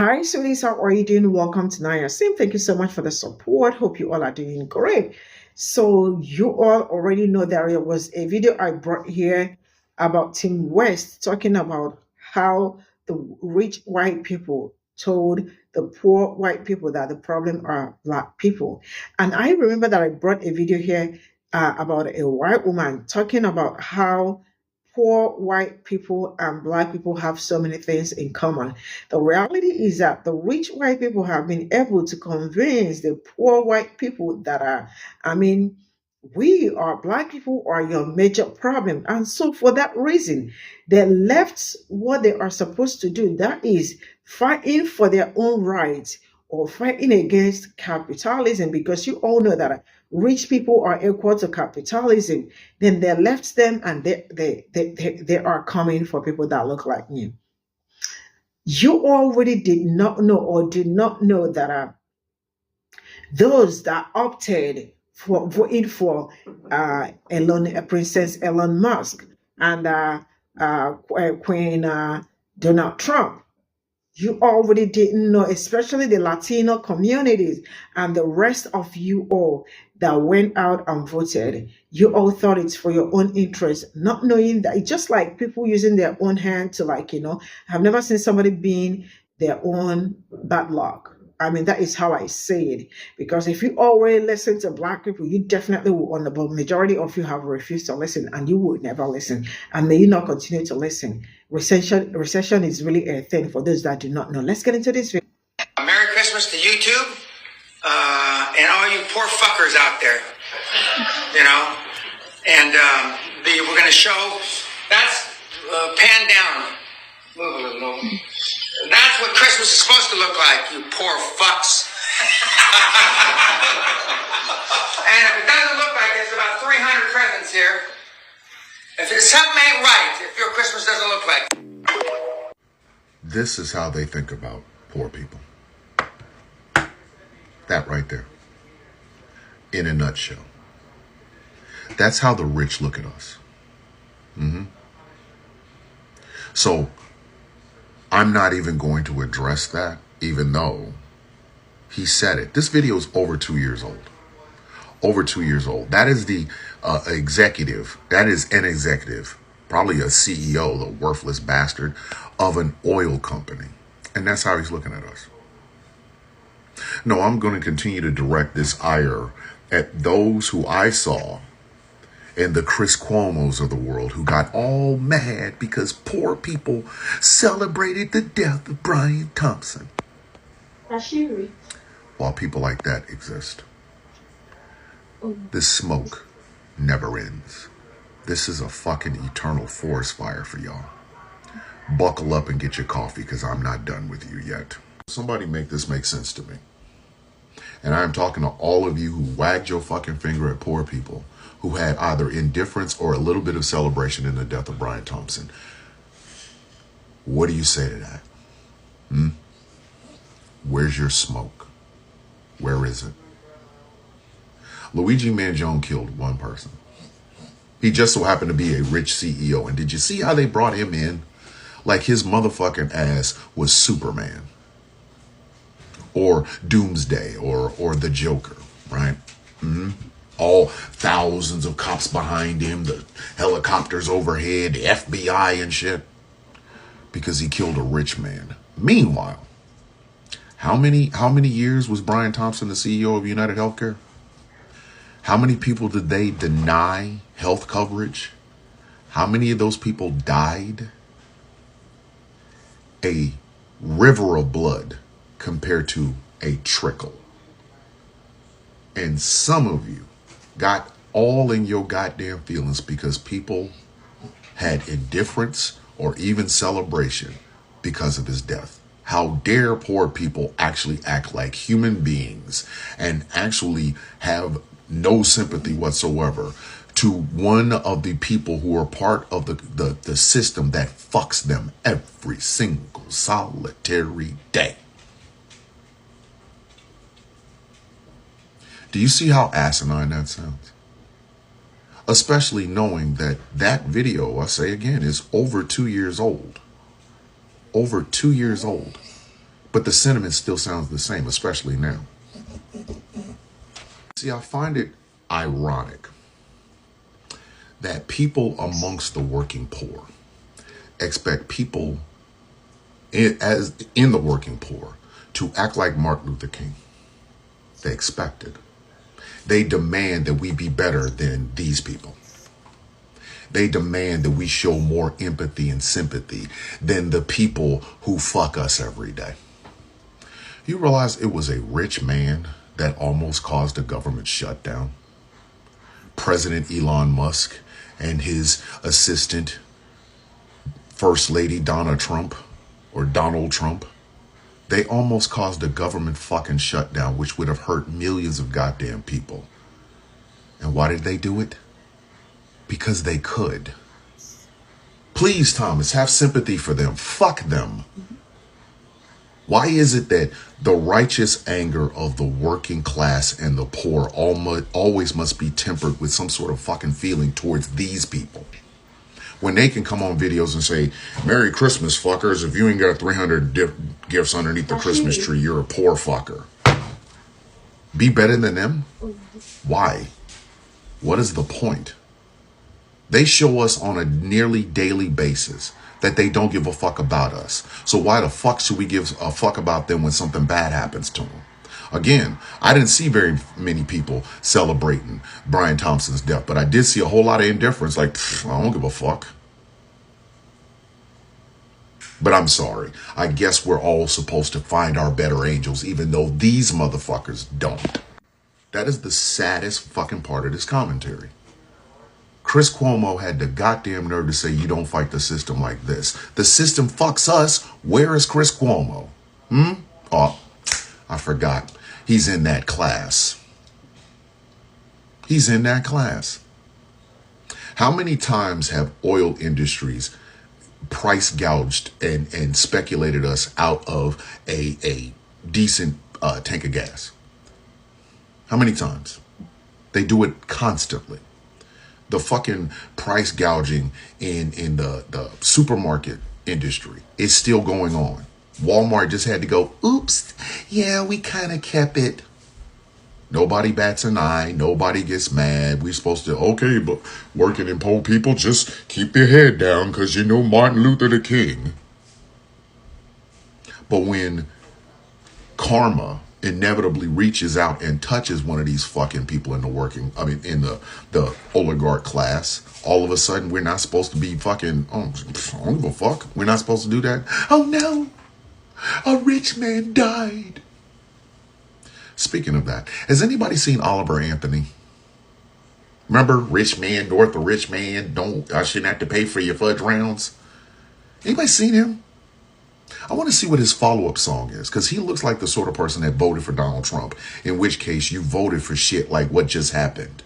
Hi, sweeties. How are you doing? Welcome to Naya Sim. Thank you so much for the support. Hope you all are doing great. So, you all already know that there was a video I brought here about Team West talking about how the rich white people told the poor white people that the problem are black people. And I remember that I brought a video here about a white woman talking about how poor white people and black people have so many things in common. The reality is that the rich white people have been able to convince the poor white people that I mean, we are black people are your major problem. And so for that reason, they left what they are supposed to do. That is fighting for their own rights or fighting against capitalism, because you all know that rich people are equal to capitalism. Then they left them and they are coming for people that look like me. You already did not know or did not know that those that opted for voting for Princess Elon Musk and Queen Donald Trump, you already didn't know, especially the Latino communities and the rest of you all that went out and voted. You all thought it's for your own interest, not knowing that it's just like people using their own hand to, like, I've never seen somebody being their own bad luck. I mean, that is how I say it. Because if you already listen to black people, you definitely will, on the majority of you have refused to listen, and you would never listen. And may you not continue to listen. Recession is really a thing for those that do not know. Let's get into this video. Merry Christmas to YouTube and all you poor fuckers out there. And we're going to show, that's pan down. Move a little more. That's what Christmas is supposed to look like, you poor fucks. And if it doesn't look like there's about 300 presents here, if something ain't right, if your Christmas doesn't look like. This is how they think about poor people. That right there. In a nutshell. That's how the rich look at us. So, I'm not even going to address that, even though he said it. This video is over 2 years old. Over 2 years old. That is the executive. That is an executive, probably a CEO, the worthless bastard of an oil company. And that's how he's looking at us. No, I'm going to continue to direct this ire at those who I saw in the Chris Cuomos of the world who got all mad because poor people celebrated the death of Brian Thompson. Ashiri. While people like that exist. This smoke never ends. This is a fucking eternal forest fire for y'all. Buckle up and get your coffee, because I'm not done with you yet. Somebody make this make sense to me. And I am talking to all of you who wagged your fucking finger at poor people who had either indifference or a little bit of celebration in the death of Brian Thompson. What do you say to that? Where's your smoke? Where is it? Luigi Mangione killed one person. He just so happened to be a rich CEO. And did you see how they brought him in? Like his motherfucking ass was Superman. Or Doomsday, or the Joker, right? All thousands of cops behind him, the helicopters overhead, the FBI and shit. Because he killed a rich man. Meanwhile, how many years was Brian Thompson the CEO of United Healthcare? How many people did they deny health coverage? How many of those people died? A river of blood compared to a trickle. And some of you got all in your goddamn feelings because people had indifference or even celebration because of his death. How dare poor people actually act like human beings and actually have no sympathy whatsoever to one of the people who are part of the system that fucks them every single solitary day. Do you see how asinine that sounds? Especially knowing that that video, I say again, is over 2 years old. Over 2 years old. But the sentiment still sounds the same, especially now. See, I find it ironic that people amongst the working poor expect people as in the working poor to act like Martin Luther King. They expect it. They demand that we be better than these people. They demand that we show more empathy and sympathy than the people who fuck us every day. You realize it was a rich man that almost caused a government shutdown? President Elon Musk and his assistant, First Lady Donald Trump, they almost caused a government fucking shutdown, which would have hurt millions of goddamn people. And why did they do it? Because they could. Please, Thomas, have sympathy for them. Fuck them. Why is it that the righteous anger of the working class and the poor always must be tempered with some sort of fucking feeling towards these people? When they can come on videos and say, Merry Christmas, fuckers. If you ain't got 300 gifts underneath the Christmas tree, you're a poor fucker. Be better than them? Why? What is the point? They show us on a nearly daily basis that they don't give a fuck about us. So why the fuck should we give a fuck about them when something bad happens to them? Again, I didn't see very many people celebrating Brian Thompson's death, but I did see a whole lot of indifference, like, I don't give a fuck. But I'm sorry. I guess we're all supposed to find our better angels, even though these motherfuckers don't. That is the saddest fucking part of this commentary. Chris Cuomo had the goddamn nerve to say you don't fight the system like this. The system fucks us. Where is Chris Cuomo? Oh, I forgot. He's in that class. He's in that class. How many times have oil industries price gouged and speculated us out of a decent tank of gas? How many times? They do it constantly. The fucking price gouging in the supermarket industry is still going on. Walmart just had to go, oops, yeah, we kind of kept it. Nobody bats an eye. Nobody gets mad. We're supposed to, okay, but working in poor people, just keep your head down because you know Martin Luther the King. But when karma inevitably reaches out and touches one of these fucking people in the oligarch class, all of a sudden we're not supposed to be fucking, I don't give a fuck. We're not supposed to do that. Oh no, a rich man died. Speaking of that, has anybody seen Oliver Anthony? Remember, rich man, north of rich man, I shouldn't have to pay for your fudge rounds. Anybody seen him? I want to see what his follow-up song is, because he looks like the sort of person that voted for Donald Trump, in which case you voted for shit like what just happened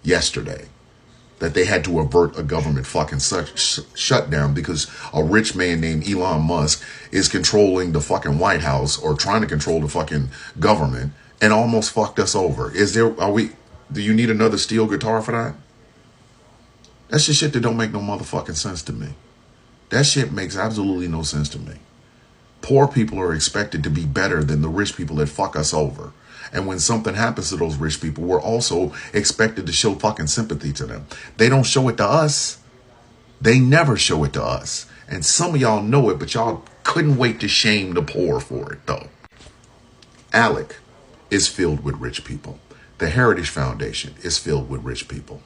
yesterday, that they had to avert a government fucking shutdown because a rich man named Elon Musk is controlling the fucking White House or trying to control the fucking government and almost fucked us over. Do you need another steel guitar for that? That's just shit that don't make no motherfucking sense to me. That shit makes absolutely no sense to me. Poor people are expected to be better than the rich people that fuck us over. And when something happens to those rich people, we're also expected to show fucking sympathy to them. They don't show it to us. They never show it to us. And some of y'all know it, but y'all couldn't wait to shame the poor for it, though. ALEC is filled with rich people. The Heritage Foundation is filled with rich people.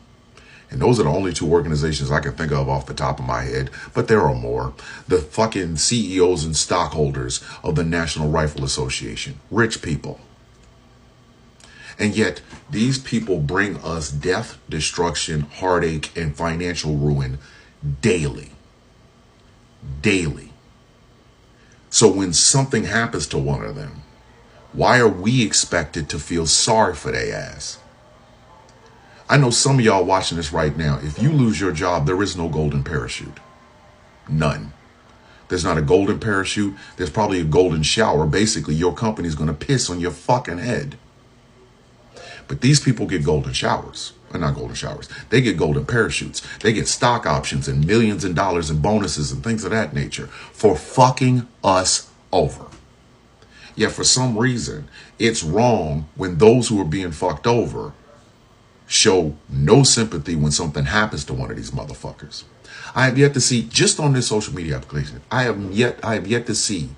And those are the only two organizations I can think of off the top of my head, but there are more. The fucking CEOs and stockholders of the National Rifle Association, rich people. And yet these people bring us death, destruction, heartache, and financial ruin daily. Daily. So when something happens to one of them, why are we expected to feel sorry for their ass? I know some of y'all watching this right now. If you lose your job, there is no golden parachute. None. There's not a golden parachute. There's probably a golden shower. Basically, your company's going to piss on your fucking head. But these people get golden showers. Or not golden showers. They get golden parachutes. They get stock options and millions of dollars in bonuses and things of that nature for fucking us over. Yet for some reason, it's wrong when those who are being fucked over show no sympathy when something happens to one of these motherfuckers. I have yet to see, just on this social media application, I have yet to see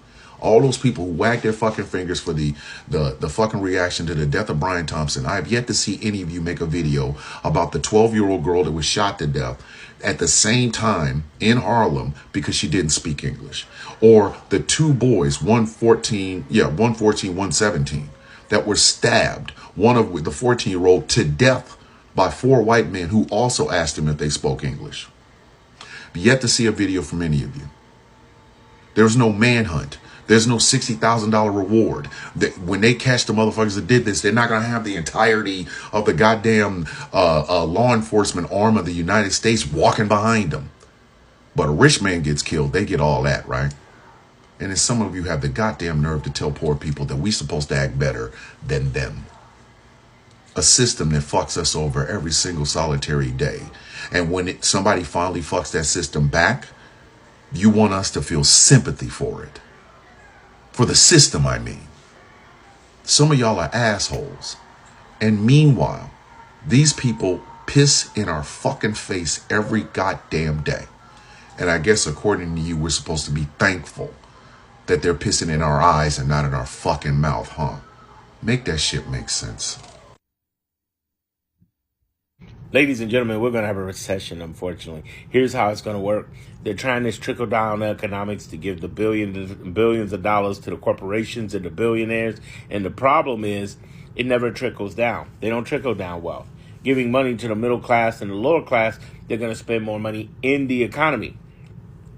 all those people who wag their fucking fingers for the fucking reaction to the death of Brian Thompson. I have yet to see any of you make a video about the 12-year-old girl that was shot to death at the same time in Harlem because she didn't speak English. Or the two boys, 114, 117, that were stabbed, one of the 14-year-old to death by 4 white men who also asked him if they spoke English. But yet to see a video from any of you. There's no manhunt. There's no $60,000 reward. When they catch the motherfuckers that did this, they're not going to have the entirety of the goddamn law enforcement arm of the United States walking behind them. But a rich man gets killed, they get all that, right? And then some of you have the goddamn nerve to tell poor people that we're supposed to act better than them. A system that fucks us over every single solitary day. And when somebody finally fucks that system back, you want us to feel sympathy for it. For the system, I mean. Some of y'all are assholes. And meanwhile, these people piss in our fucking face every goddamn day. And I guess according to you, we're supposed to be thankful that they're pissing in our eyes and not in our fucking mouth, huh? Make that shit make sense. Ladies and gentlemen, we're going to have a recession, unfortunately. Here's how it's going to work. They're trying this trickle-down economics to give the billions of dollars to the corporations and the billionaires. And the problem is it never trickles down. They don't trickle down wealth. Giving money to the middle class and the lower class, they're going to spend more money in the economy.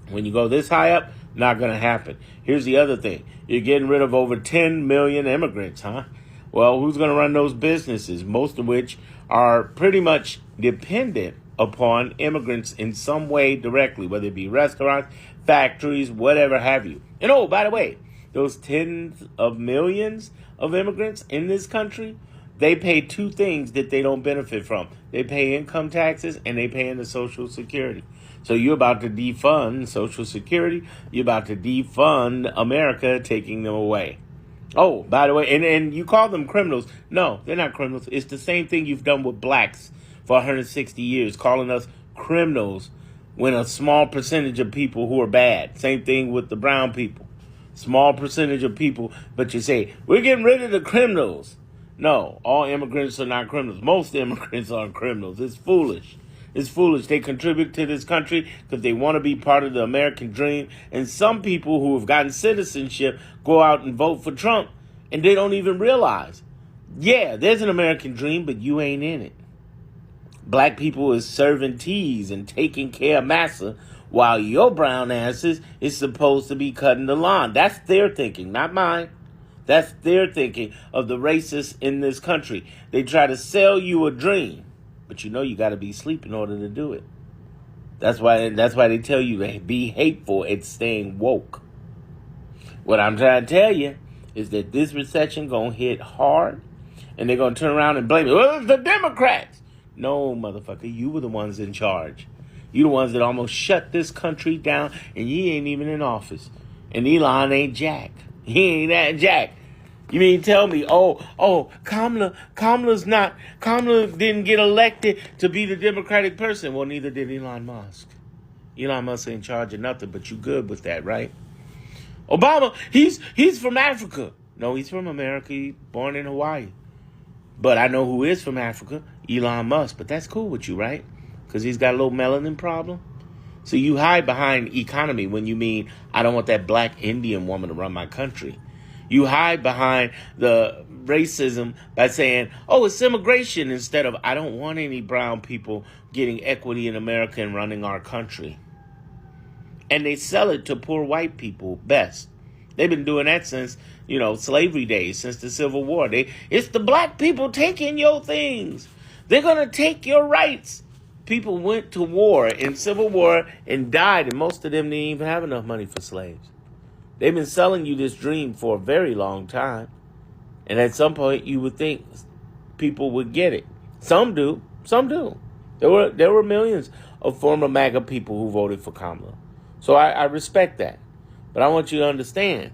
When you go this high up, not going to happen. Here's the other thing. You're getting rid of over 10 million immigrants, huh? Well, who's going to run those businesses, most of which are pretty much dependent upon immigrants in some way directly, whether it be restaurants, factories, whatever have you. And oh, by the way, those tens of millions of immigrants in this country, they pay two things that they don't benefit from. They pay income taxes and they pay into Social Security. So you're about to defund Social Security. You're about to defund America, taking them away. Oh, by the way, and you call them criminals. No, they're not criminals. It's the same thing you've done with blacks for 160 years, calling us criminals when a small percentage of people who are bad. Same thing with the brown people. Small percentage of people, but you say, we're getting rid of the criminals. No, all immigrants are not criminals. Most immigrants aren't criminals. It's foolish. It's foolish. They contribute to this country because they want to be part of the American dream. And some people who have gotten citizenship go out and vote for Trump, and they don't even realize, yeah, there's an American dream, but you ain't in it. Black people is serving teas and taking care of massa, while your brown asses is supposed to be cutting the lawn. That's their thinking, not mine. That's their thinking of the racists in this country. They try to sell you a dream. But you know you got to be asleep in order to do it. That's why they tell you to be hateful and staying woke. What I'm trying to tell you is that this recession going to hit hard, and they're going to turn around and blame it. Well, it's the Democrats. No, motherfucker, you were the ones in charge. You the ones that almost shut this country down, and you ain't even in office. And Elon ain't Jack. He ain't that Jack. You mean tell me, Kamala didn't get elected to be the Democratic person. Well, neither did Elon Musk. Elon Musk ain't in charge of nothing, but you good with that, right? Obama, he's from Africa. No, he's from America. He's born in Hawaii. But I know who is from Africa, Elon Musk. But that's cool with you, right? Because he's got a little melanin problem. So you hide behind economy when you mean, I don't want that black Indian woman to run my country. You hide behind the racism by saying, oh, it's immigration, instead of, I don't want any brown people getting equity in America and running our country. And they sell it to poor white people best. They've been doing that since, slavery days, since the Civil War. It's the black people taking your things. They're going to take your rights. People went to war in Civil War and died, and most of them didn't even have enough money for slaves. They've been selling you this dream for a very long time. And at some point, you would think people would get it. Some do. Some do. There were millions of former MAGA people who voted for Kamala. So I respect that. But I want you to understand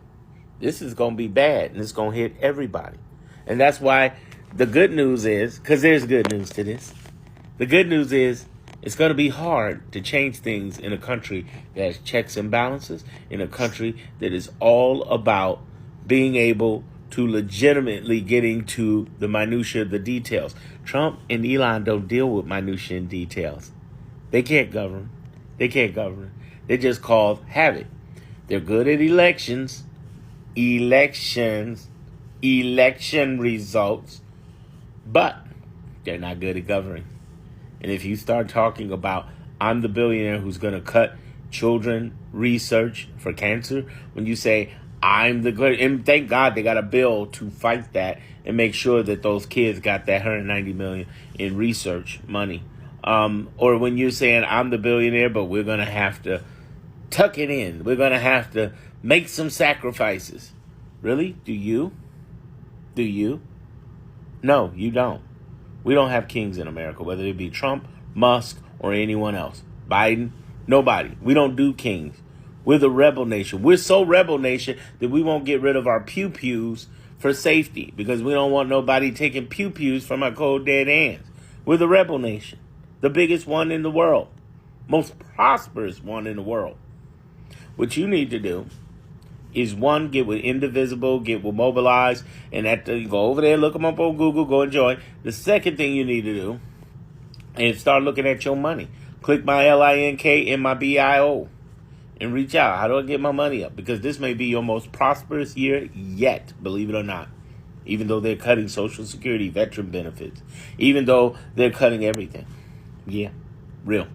This is going to be bad, and it's going to hit everybody. And that's why the good news is, because there's good news to this. The good news is it's going to be hard to change things in a country that has checks and balances, in a country that is all about being able to legitimately getting to the minutia, the details. Trump and Elon don't deal with minutia and details. They can't govern. They can't govern. They're just called habit. They're good at elections, election results, but they're not good at governing. And if you start talking about, I'm the billionaire who's going to cut children research for cancer, when you say, I'm the good, and thank God they got a bill to fight that and make sure that those kids got that 190 million in research money. Or when you're saying, I'm the billionaire, but we're going to have to tuck it in. We're going to have to make some sacrifices. Really? Do you? Do you? No, you don't. We don't have kings in America, whether it be Trump, Musk, or anyone else. Biden, nobody. We don't do kings. We're the rebel nation. We're so rebel nation that we won't get rid of our pew-pews for safety because we don't want nobody taking pew-pews from our cold dead hands. We're the rebel nation, the biggest one in the world, most prosperous one in the world. What you need to do is, one, get with Indivisible, get with Mobilize, and go over there, look them up on Google, go enjoy. The second thing you need to do is start looking at your money. Click my LINK and my BIO and reach out. How do I get my money up? Because this may be your most prosperous year yet, believe it or not. Even though they're cutting Social Security, veteran benefits. Even though they're cutting everything. Yeah, real.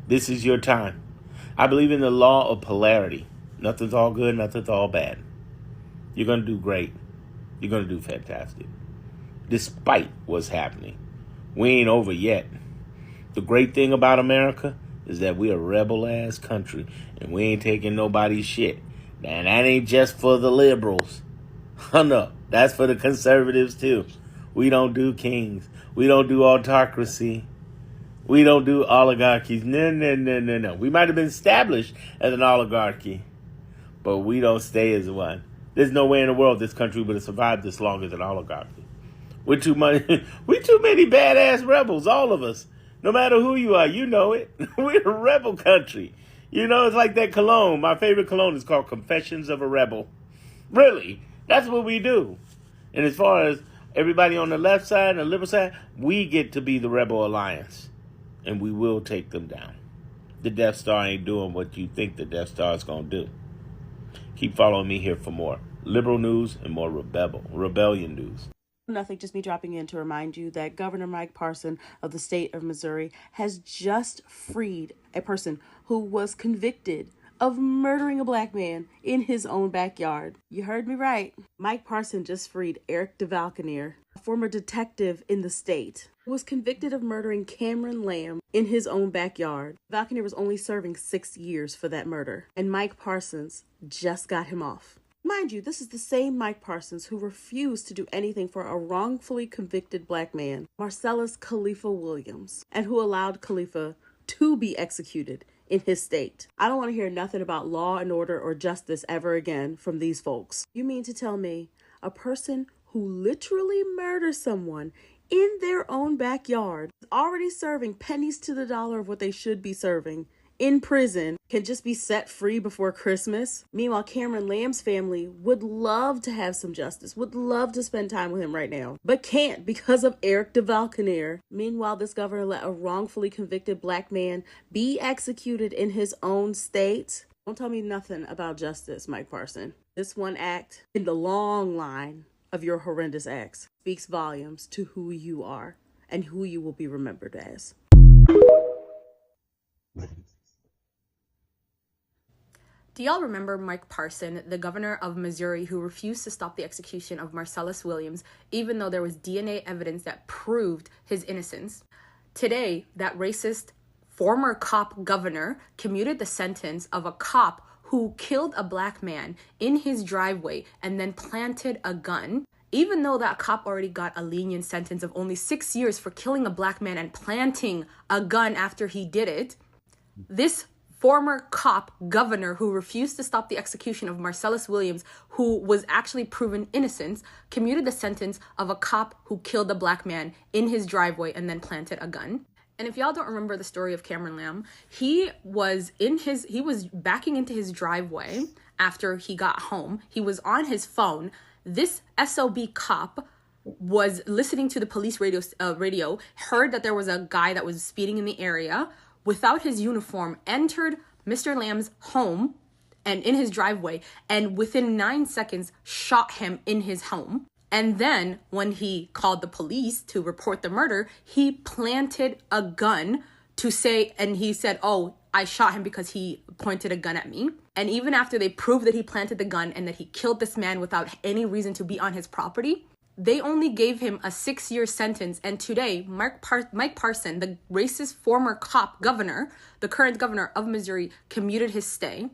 This is your time. I believe in the law of polarity. Nothing's all good, nothing's all bad. You're going to do great. You're going to do fantastic. Despite what's happening. We ain't over yet. The great thing about America is that we're a rebel-ass country, and we ain't taking nobody's shit. And that ain't just for the liberals. No, that's for the conservatives, too. We don't do kings. We don't do autocracy. We don't do oligarchies. No. We might have been established as an oligarchy, but we don't stay as one. There's no way in the world this country would have survived this long as an oligarchy. We're too many badass rebels, all of us. No matter who you are, you know it. We're a rebel country. You know, it's like that cologne. My favorite cologne is called Confessions of a Rebel. Really, that's what we do. And as far as everybody on the left side and the liberal side, we get to be the Rebel Alliance. And we will take them down. The Death Star ain't doing what you think the Death Star is going to do. Keep following me here for more liberal news and more rebellion news. Nothing, just me dropping in to remind you that Governor Mike Parson of the state of Missouri has just freed a person who was convicted of murdering a black man in his own backyard. You heard me right. Mike Parson just freed Eric DeValcanier, a former detective in the state, who was convicted of murdering Cameron Lamb in his own backyard. Valcanier was only serving 6 years for that murder, and Mike Parsons just got him off. Mind you, this is the same Mike Parsons who refused to do anything for a wrongfully convicted black man, Marcellus Khalifa Williams, and who allowed Khalifa to be executed in his state. I don't want to hear nothing about law and order or justice ever again from these folks. You mean to tell me a person who literally murders someone in their own backyard, already serving pennies to the dollar of what they should be serving in prison, can just be set free before Christmas? Meanwhile, Cameron Lamb's family would love to have some justice, would love to spend time with him right now, but can't because of Eric DeValcanier. Meanwhile, this governor let a wrongfully convicted black man be executed in his own state. Don't tell me nothing about justice, Mike Parson. This one act in the long line of your horrendous acts speaks volumes to who you are and who you will be remembered as. Do y'all remember Mike Parson, the governor of Missouri who refused to stop the execution of Marcellus Williams, even though there was DNA evidence that proved his innocence? Today, that racist former cop governor commuted the sentence of a cop who killed a black man in his driveway and then planted a gun. Even though that cop already got a lenient sentence of only 6 years for killing a black man and planting a gun after he did it, this former cop governor who refused to stop the execution of Marcellus Williams, who was actually proven innocent, commuted the sentence of a cop who killed a black man in his driveway and then planted a gun. And if y'all don't remember the story of Cameron Lamb, he was backing into his driveway after he got home. He was on his phone. This SOB cop was listening to the police radio, heard that there was a guy that was speeding in the area, without his uniform, entered Mr. Lamb's home and in his driveway, and within 9 seconds shot him in his home. And then when he called the police to report the murder, he planted a gun to say, and he said, oh, I shot him because he pointed a gun at me. And even after they proved that he planted the gun and that he killed this man without any reason to be on his property, they only gave him a 6-year sentence. And today, Mike Parson, the racist former cop governor, the current governor of Missouri, commuted his stay,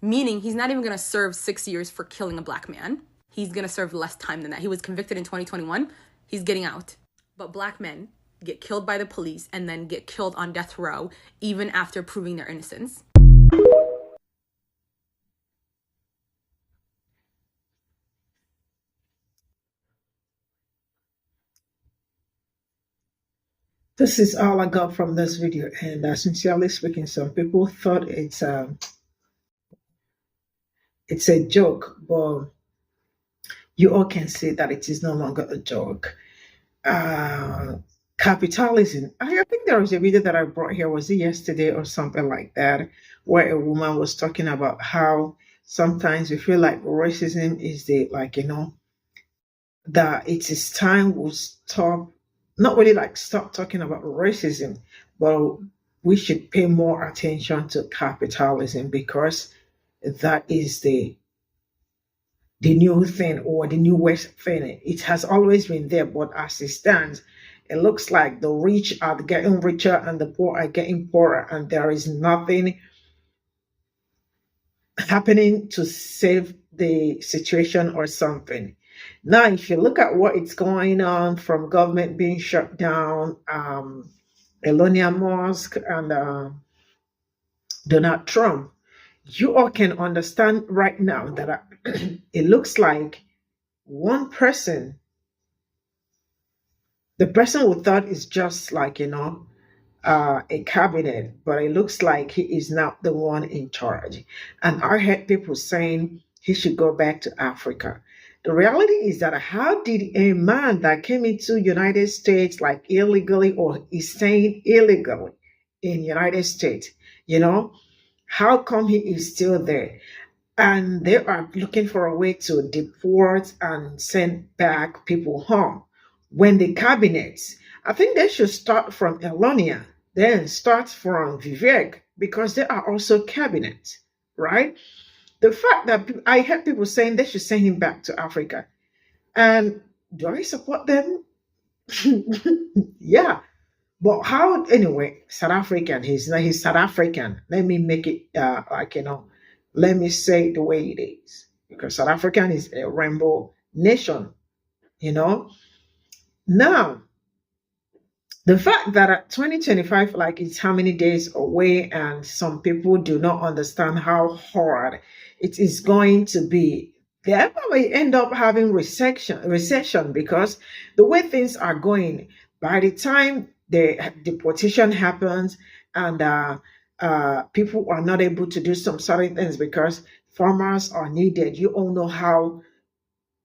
meaning he's not even going to serve 6 years for killing a black man. He's going to serve less time than that. He was convicted in 2021. He's getting out. But black men get killed by the police and then get killed on death row even after proving their innocence. This is all I got from this video, and sincerely speaking, some people thought it's a joke, but you all can see that it is no longer a joke. Capitalism. I think there was a video that I brought here, was it yesterday or something like that, where a woman was talking about how sometimes we feel like racism is that it is time we stop, not really like stop talking about racism, but we should pay more attention to capitalism, because that is the new thing, or the newest thing. It has always been there, but as it stands, it looks like the rich are getting richer and the poor are getting poorer, and there is nothing happening to save the situation or something. Now, if you look at what is going on, from government being shut down, Elon Musk and Donald Trump, you all can understand right now that it looks like one person, the person we thought is just like, a cabinet, but it looks like he is not the one in charge. And I heard people saying he should go back to Africa. The reality is that how did a man that came into United States like illegally, or is staying illegally in United States, how come he is still there? And they are looking for a way to deport and send back people home. When the cabinets, I think they should start from Elonia, then start from Vivek, because they are also cabinets, right? The fact that I heard people saying they should send him back to Africa. And do I support them? Yeah. But how, anyway, South African, he's South African. Let me make it let me say it the way it is. Because South African is a rainbow nation, Now, the fact that 2025, like, it's how many days away, and some people do not understand how hard it is going to be. They may end up having recession, because the way things are going, by the time the deportation happens and people are not able to do some certain things because farmers are needed. You all know how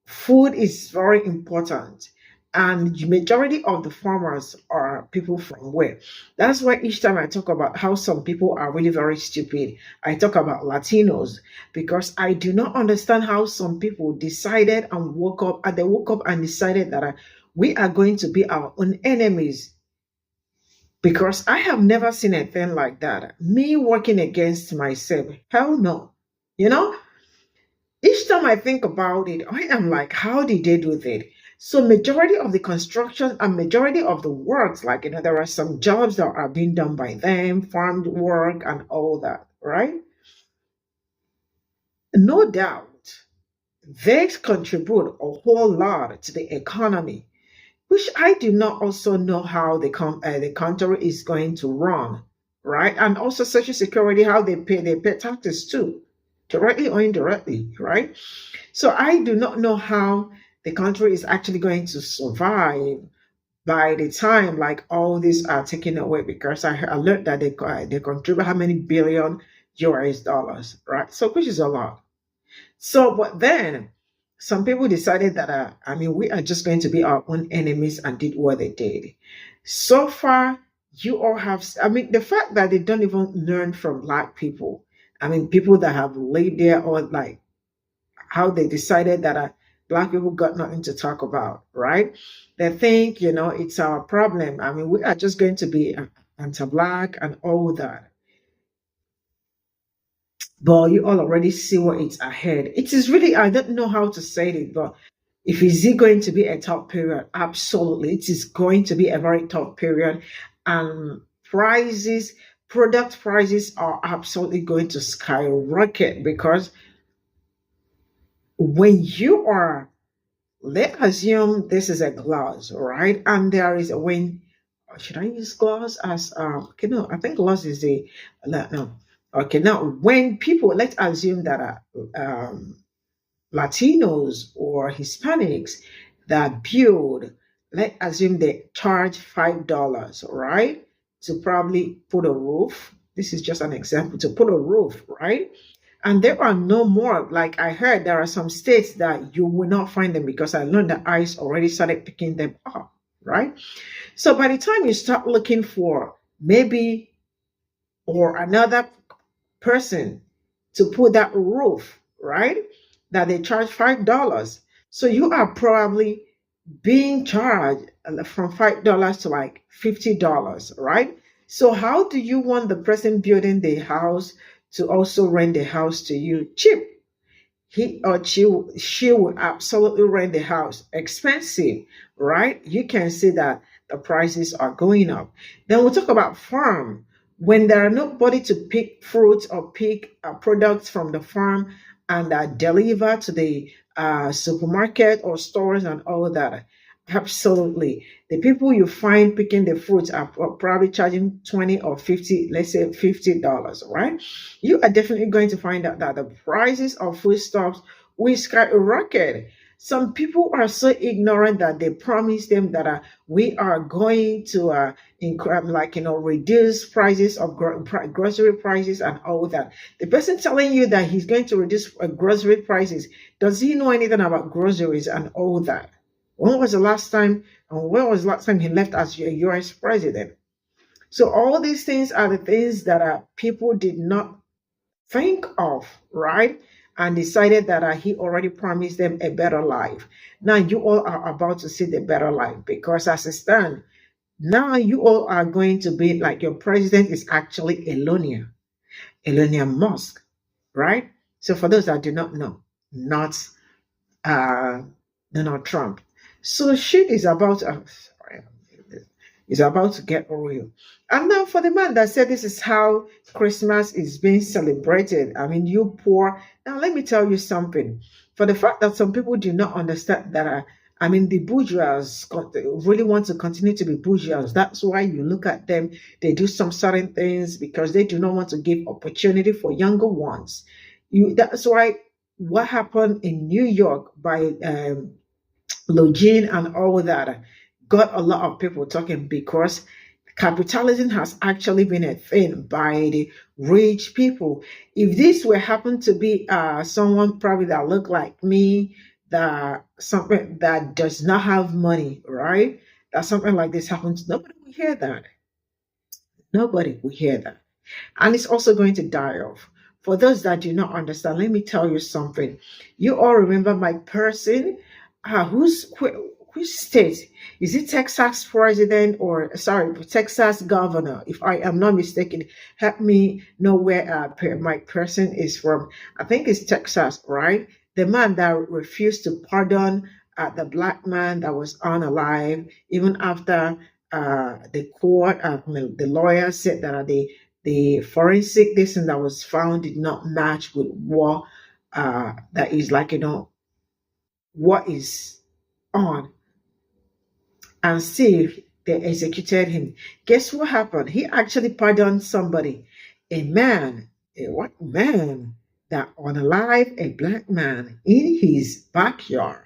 food is very important, and the majority of the farmers are people from where. That's why each time I talk about how some people are really very stupid, I talk about Latinos, because I do not understand how some people decided and woke up and decided that we are going to be our own enemies. Because I have never seen a thing like that. Me working against myself. Hell no. Each time I think about it, I am like, how did they do that? So majority of the construction and majority of the works, there are some jobs that are being done by them, farm work and all that, right? No doubt, they contribute a whole lot to the economy, which I do not also know how the country is going to run. right? And also Social Security, how they pay taxes too, directly or indirectly, right? So I do not know how the country is actually going to survive by the time like all these are taken away, because I learned that they contribute how many billion US dollars, right? So which is a lot. So, but then some people decided that, I mean, we are just going to be our own enemies and did what they did. So far, you all have, I mean, the fact that they don't even learn from black people, I mean, people that have lived there, or like how they decided that black people got nothing to talk about, right? They think, it's our problem. I mean, we are just going to be anti-black and all that. But you all already see what it's ahead. It is really, I don't know how to say it, but if is it going to be a tough period? Absolutely. It is going to be a very tough period. And prices, product prices are absolutely going to skyrocket, because when you are, let's assume this is a glass, right? And there is a when, should I use glass as okay, no, I think glass is a no. Okay, now when people, let's assume that Latinos or Hispanics that build, let's assume they charge $5, right? To probably put a roof. This is just an example, to put a roof, right? And there are no more. Like I heard, there are some states that you will not find them, because I learned that ICE already started picking them up, right? So by the time you start looking for maybe or another person to put that roof, right? That they charge $5. So you are probably being charged from $5 to like $50, right? So how do you want the person building the house to also rent the house to you cheap? He or she will absolutely rent the house expensive, right? You can see that the prices are going up. Then we'll talk about farm. When there are nobody to pick fruits or pick products from the farm and deliver to the supermarket or stores and all that, absolutely. The people you find picking the fruits are probably charging 20 or 50, let's say $50, right? You are definitely going to find out that the prices of foodstuffs will skyrocket. Some people are so ignorant that they promise them that we are going to reduce prices of grocery prices and all that. The person telling you that he's going to reduce grocery prices, does he know anything about groceries and all that? When was the last time he left as a US president? So all these things are the things that people did not think of, right? And decided that he already promised them a better life. Now you all are about to see the better life, because as it stands, now you all are going to be like, your president is actually Elon Musk, right? So for those that do not know, not uh, Donald Trump. So shit is about to get real. And now for the man that said this is how Christmas is being celebrated. I mean, you poor. Now let me tell you something. For the fact that some people do not understand that, I mean, the bourgeois really want to continue to be bourgeois. That's why you look at them. They do some certain things because they do not want to give opportunity for younger ones. That's why what happened in New York by Login and all that got a lot of people talking, because capitalism has actually been a thing by the rich people. If this were happen to be someone probably that look like me, that something that does not have money, right? That something like this happens, nobody will hear that. Nobody will hear that, and it's also going to die off. For those that do not understand, let me tell you something. You all remember Mike Person, which state is it? Texas president, or sorry, Texas governor? If I am not mistaken, help me know where Mike Person is from. I think it's Texas, right? The man that refused to pardon the black man that was unalive, even after the court, the lawyer said that the forensic this and that was found did not match with what that is like, what is on, and see they executed him. Guess what happened? He actually pardoned somebody, a man, a white man that unalived a black man in his backyard,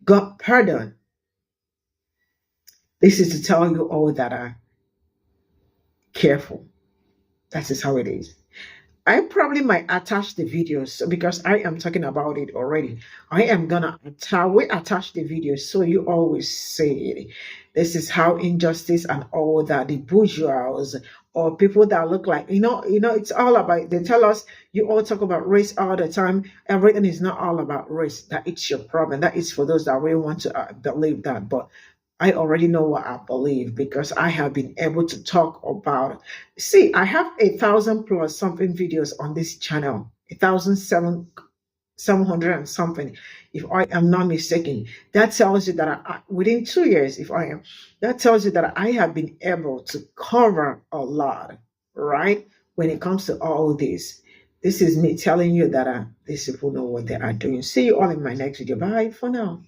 got pardoned. This is to tell you all that are careful. That is how it is. I probably might attach the videos because I am talking about it already. I am gonna attach the videos so you always see it. This is how injustice and all that the bourgeois or people that look like it's all about. They tell us you all talk about race all the time. Everything is not all about race. That it's your problem. That is for those that really want to believe that, but I already know what I believe because I have been able to talk about it. See, I have 1,000 plus something videos on this channel, 1,700 and something, if I am not mistaken. That tells you that within 2 years, that tells you that I have been able to cover a lot, right? When it comes to all this. This is me telling you that these people know what they are doing. See you all in my next video. Bye for now.